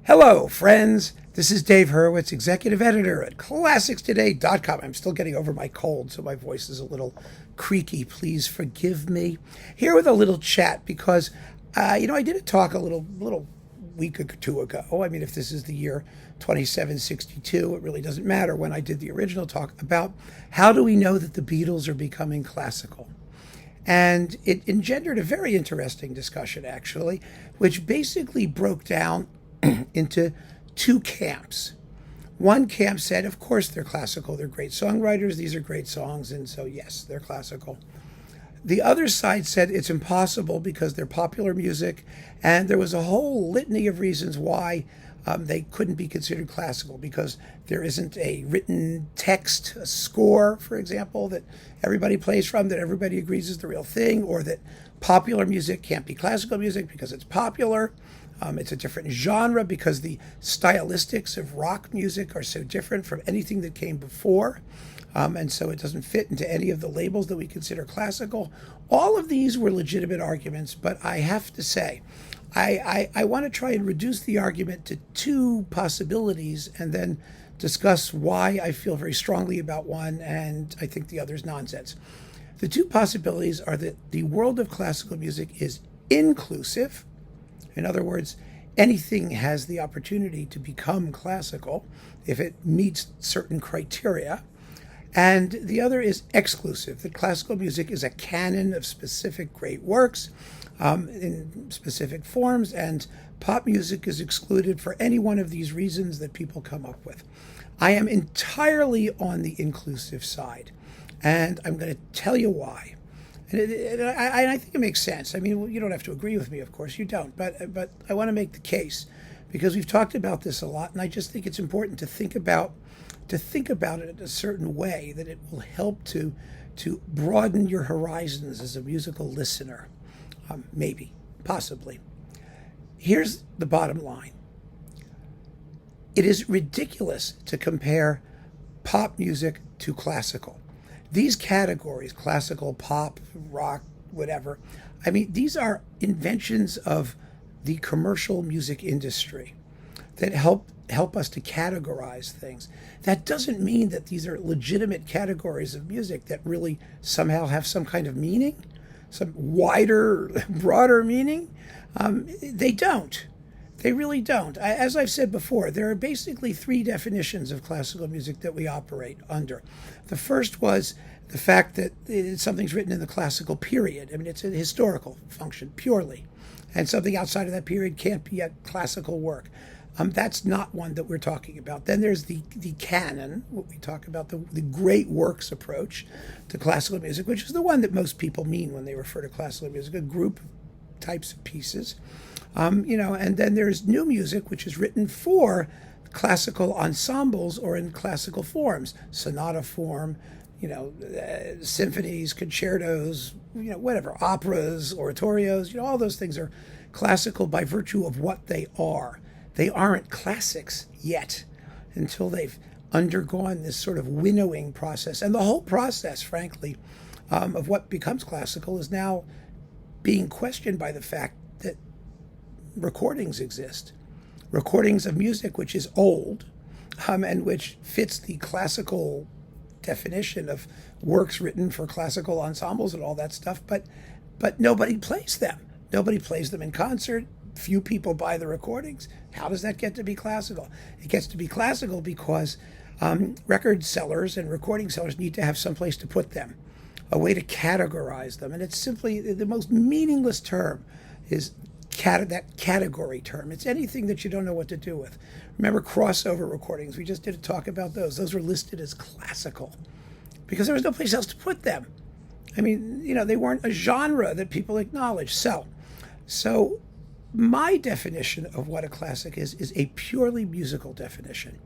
Hello, friends. This is Dave Hurwitz, executive editor at ClassicsToday.com. I'm still getting over my cold, so my voice is a little creaky. Please forgive me. Here with a little chat because, I did a talk a little week or two ago. I mean, if this is the year 2762, it really doesn't matter when I did the original talk about how do we know that the Beatles are becoming classical. And it engendered a very interesting discussion, actually, which basically broke down into two camps. One camp said, of course, they're classical. They're great songwriters. These are great songs. And so, yes, they're classical. The other side said it's impossible because they're popular music. And there was a whole litany of reasons why they couldn't be considered classical, because there isn't a written text, a score, for example, that everybody plays from, that everybody agrees is the real thing, or that popular music can't be classical music because it's popular. It's a different genre because the stylistics of rock music are so different from anything that came before. And so it doesn't fit into any of the labels that we consider classical. All of these were legitimate arguments, but I have to say, I want to try and reduce the argument to two possibilities and then discuss why I feel very strongly about one and I think the other is nonsense. The two possibilities are that the world of classical music is inclusive. In other words, anything has the opportunity to become classical if it meets certain criteria. And the other is exclusive, that classical music is a canon of specific great works in specific forms, and pop music is excluded for any one of these reasons that people come up with. I am entirely on the inclusive side, and I'm going to tell you why. And I think it makes sense. I mean, you don't have to agree with me, of course, you don't. But I want to make the case because we've talked about this a lot, and I just think it's important to think about it in a certain way that it will help to broaden your horizons as a musical listener. Maybe, possibly. Here's the bottom line. It is ridiculous to compare pop music to classical. These categories, classical, pop, rock, whatever, I mean, these are inventions of the commercial music industry that help us to categorize things. That doesn't mean that these are legitimate categories of music that really somehow have some kind of meaning, some wider, broader meaning. They don't. They really don't. As I've said before, there are basically three definitions of classical music that we operate under. The first was the fact that something's written in the classical period. I mean, it's a historical function purely. And something outside of that period can't be a classical work. That's not one that we're talking about. Then there's the canon, what we talk about, the great works approach to classical music, which is the one that most people mean when they refer to classical music, a group of types of pieces. And then there's new music, which is written for classical ensembles or in classical forms, sonata form, symphonies, concertos, whatever, operas, oratorios, all those things are classical by virtue of what they are. They aren't classics yet until they've undergone this sort of winnowing process. And the whole process, frankly, of what becomes classical is now being questioned by the fact that recordings exist. Recordings of music which is old and which fits the classical definition of works written for classical ensembles and all that stuff, but nobody plays them. Nobody plays them in concert. Few people buy the recordings. How does that get to be classical? It gets to be classical because record sellers and recording sellers need to have some place to put them, a way to categorize them. And it's simply the most meaningless term is that category term. It's anything that you don't know what to do with. Remember crossover recordings? We just did a talk about those. Those were listed as classical because there was no place else to put them. I mean, they weren't a genre that people acknowledged. So my definition of what a classic is a purely musical definition.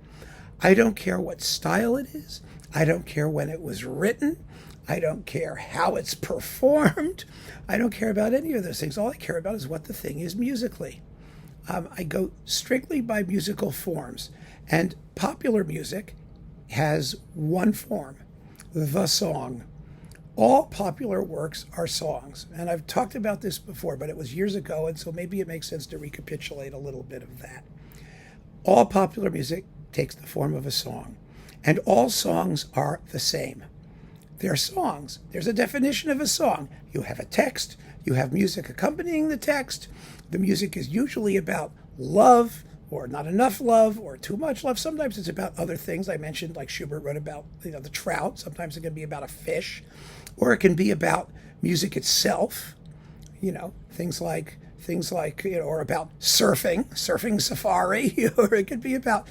I don't care what style it is. I don't care when it was written. I don't care how it's performed. I don't care about any of those things. All I care about is what the thing is musically. I go strictly by musical forms. And popular music has one form, the song. All popular works are songs. And I've talked about this before, but it was years ago, and so maybe it makes sense to recapitulate a little bit of that. All popular music takes the form of a song, and all songs are the same. They're songs. There's a definition of a song. You have a text, you have music accompanying the text. The music is usually about love, or not enough love, or too much love. Sometimes it's about other things. I mentioned, like Schubert wrote about, the trout. Sometimes it can be about a fish, or it can be about music itself. Things like or about surfing safari, or it could be about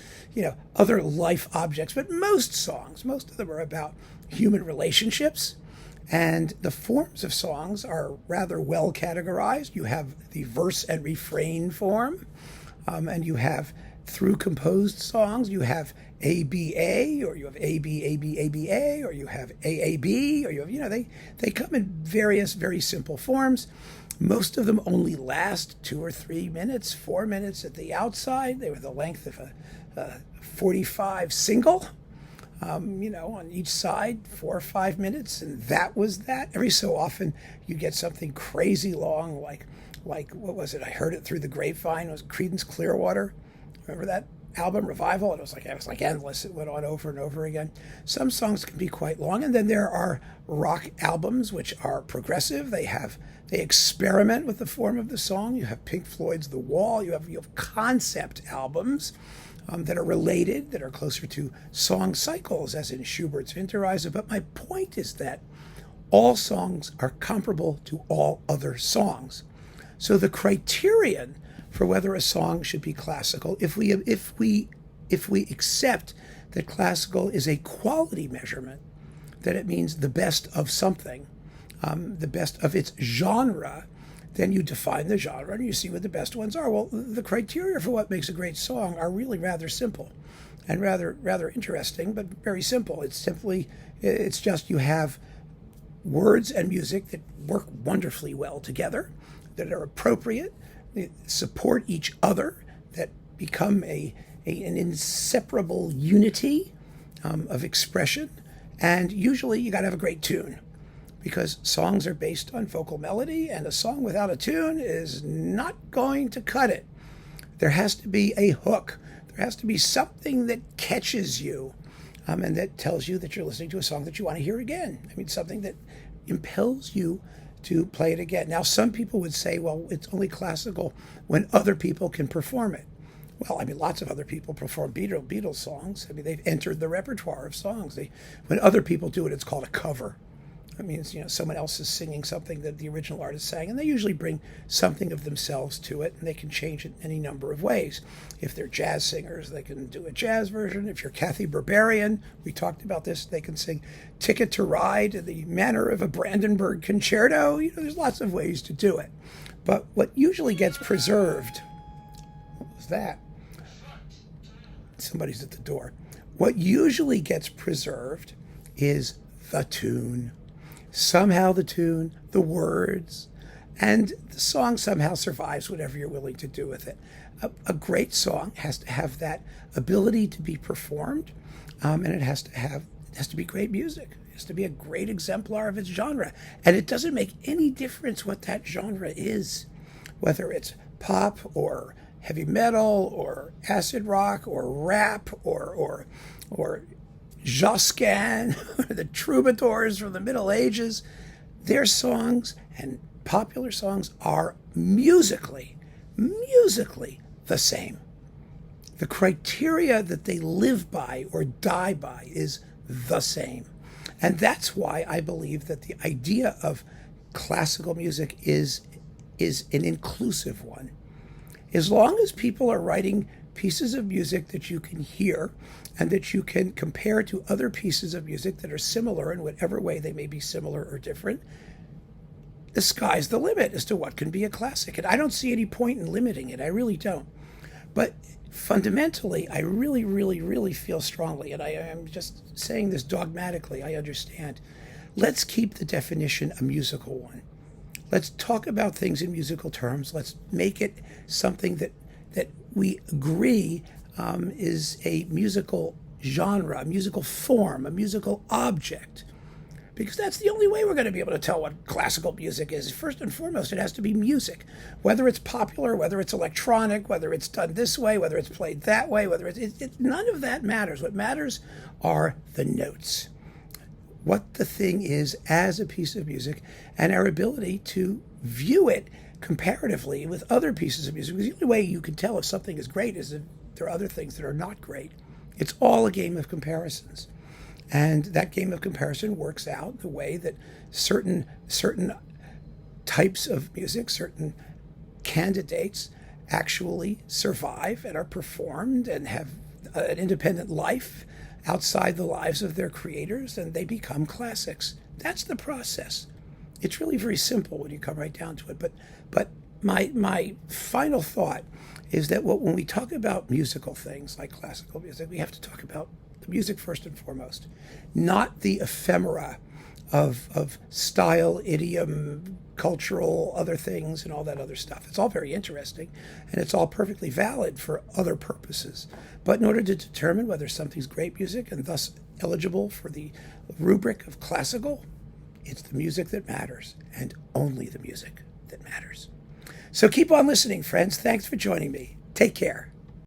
other life objects. But most of them are about human relationships. And the forms of songs are rather well categorized. You have the verse and refrain form, and you have through composed songs. You have ABA, or you have ABABABA, or you have AAB, or you have, they come in various very simple forms. Most of them only last 2 or 3 minutes, 4 minutes at the outside. They were the length of a 45 single. On each side, 4 or 5 minutes, and that was that. Every so often, you get something crazy long, like what was it? I heard it through the grapevine. It was Creedence Clearwater. Remember that album, Revival? It was like endless. It went on over and over again. Some songs can be quite long, and then there are rock albums which are progressive. They experiment with the form of the song. You have Pink Floyd's The Wall. You have concept albums that are related, that are closer to song cycles, as in Schubert's Winterreise. But my point is that all songs are comparable to all other songs. So the criterion for whether a song should be classical, if we accept that classical is a quality measurement, that it means the best of something, the best of its genre, then you define the genre and you see what the best ones are. Well, the criteria for what makes a great song are really rather simple and rather interesting, but very simple. It's just you have words and music that work wonderfully well together, that are appropriate, that support each other, that become an inseparable unity of expression. And usually you got to have a great tune, because songs are based on vocal melody, and a song without a tune is not going to cut it. There has to be a hook. There has to be something that catches you, and that tells you that you're listening to a song that you want to hear again. I mean, something that impels you to play it again. Now, some people would say, well, it's only classical when other people can perform it. Well, I mean, lots of other people perform Beatles songs. I mean, they've entered the repertoire of songs. When other people do it, it's called a cover. That means, someone else is singing something that the original artist sang, and they usually bring something of themselves to it, and they can change it any number of ways. If they're jazz singers, they can do a jazz version. If you're Kathy Berberian, we talked about this, they can sing Ticket to Ride in the manner of a Brandenburg concerto. There's lots of ways to do it. But what usually gets preserved, what was that? Somebody's at the door. What usually gets preserved is the tune. Somehow the tune, the words, and the song somehow survives whatever you're willing to do with it. A great song has to have that ability to be performed, and it has to be great music. It has to be a great exemplar of its genre. And it doesn't make any difference what that genre is, whether it's pop or heavy metal or acid rock or rap or Josquin, the troubadours from the Middle Ages. Their songs and popular songs are musically the same. The criteria that they live by or die by is the same. And that's why I believe that the idea of classical music is an inclusive one. As long as people are writing pieces of music that you can hear and that you can compare to other pieces of music that are similar in whatever way they may be similar or different, the sky's the limit as to what can be a classic. And I don't see any point in limiting it. I really don't. But fundamentally, I really feel strongly, and I am just saying this dogmatically, I understand. Let's keep the definition a musical one. Let's talk about things in musical terms. Let's make it something that we agree is a musical genre, a musical form, a musical object. because that's the only way we're going to be able to tell what classical music is. First and foremost, it has to be music, whether it's popular, whether it's electronic, whether it's done this way, whether it's played that way, whether none of that matters. What matters are the notes, what the thing is as a piece of music, and our ability to view it comparatively with other pieces of music. Because the only way you can tell if something is great is if there are other things that are not great. It's all a game of comparisons. And that game of comparison works out the way that certain types of music, certain candidates actually survive and are performed and have an independent life outside the lives of their creators, and they become classics. That's the process. It's really very simple when you come right down to it. But my final thought is that when we talk about musical things like classical music, we have to talk about the music first and foremost, not the ephemera of style, idiom, cultural, other things, and all that other stuff. It's all very interesting, and it's all perfectly valid for other purposes. But in order to determine whether something's great music and thus eligible for the rubric of classical, it's the music that matters, and only the music that matters. So keep on listening, friends. Thanks for joining me. Take care.